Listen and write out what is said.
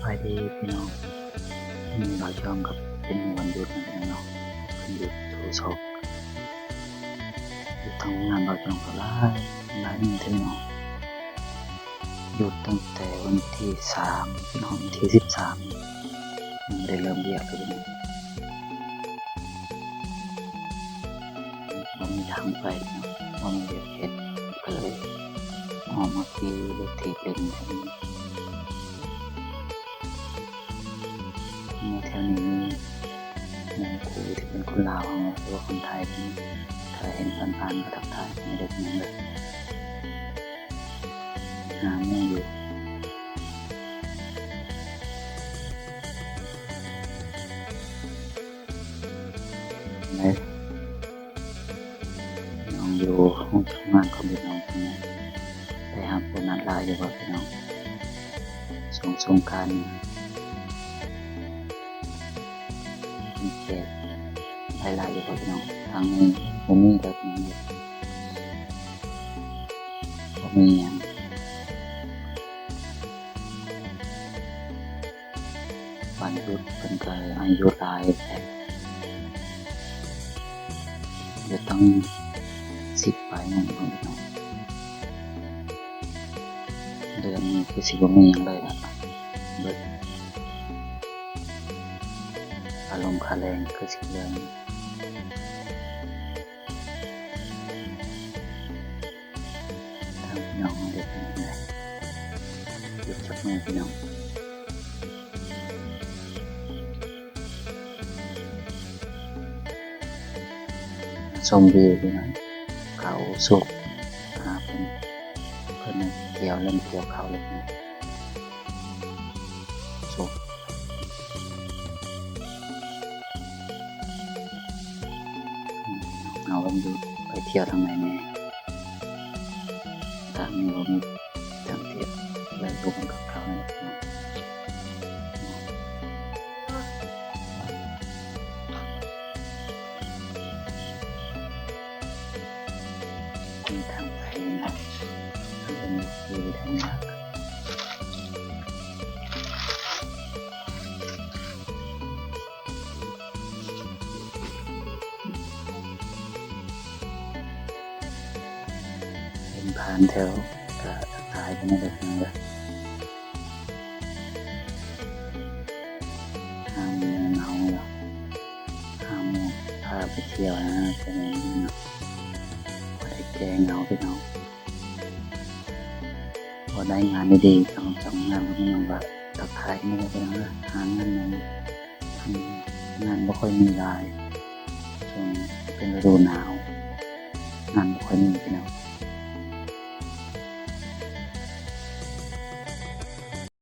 ไปดีพี่น้องมีเราจองกับเป็นวันหยุดนะพี่น้องวันหยุดโทรศัพท์อยู่ทำงานเราจองกับร้านนี้พี่น้องหยุดตั้งแต่วันที่3พี่น้องวันที่13ยังได้เริ่มเรียกเลยพี่น้องผมมีทางไปนะผมมีเรียกเห็ดก็เลยออกมาขี่รถถีบเล่นในแถวนี้มีครูที่เป็นคนลาวหรือว่าคนไทยถ้าเห็นผ่านๆก็ทักทายไม่ได้เป็นอย่างเลยหาแม่อยู่ไหนน้องอยู่ห้องทำงานของพี่น้องคนนี้ไปหาคนนัดลาอยู่ว่าพี่น้องสงกรานต์มีแขกหลายอยู่ว่าพี่น้องทางนี้ผมมีแบบนี้ผมมีอย่างวันหยุดเป็นการอายุหลายแต่จะต้อง10 ปลายพี่น้องเดือนนี้คือสิบ่มีอย่างไรนะเบิดอารมณ์ค่าแรงคือสิเดือนทางพี่น้องเด็กเป็นยังไงหยุดจับมือพี่น้องชมวิวพี่น้องเขาสุกหาเพิ่นเกี่ยวเล่นเกี่ยวเขาเลยนะสุกเอาวันหยุดไปเที่ยวทางไหนแน่ทางนี้ผมทางเที่ยวแล้วดูมันกับเขาเลยนะมีทางไปนะทางเป็นวิวทางนี้เป็นผ่านแถวก็ทักทายกันไม่ได้ทั้งเลยห้ามเมาหรอกห้ามพาไปเที่ยวนะจะได้เนาะพอได้แก้เหงาพี่น้องพอได้งานดีๆต้องงานพี่น้องว่าทักทายไม่ได้พี่น้องเลยหางานงานไม่ค่อยมีรายช่วงเป็นฤดูหนาวงานไม่ค่อยมีพี่น้อง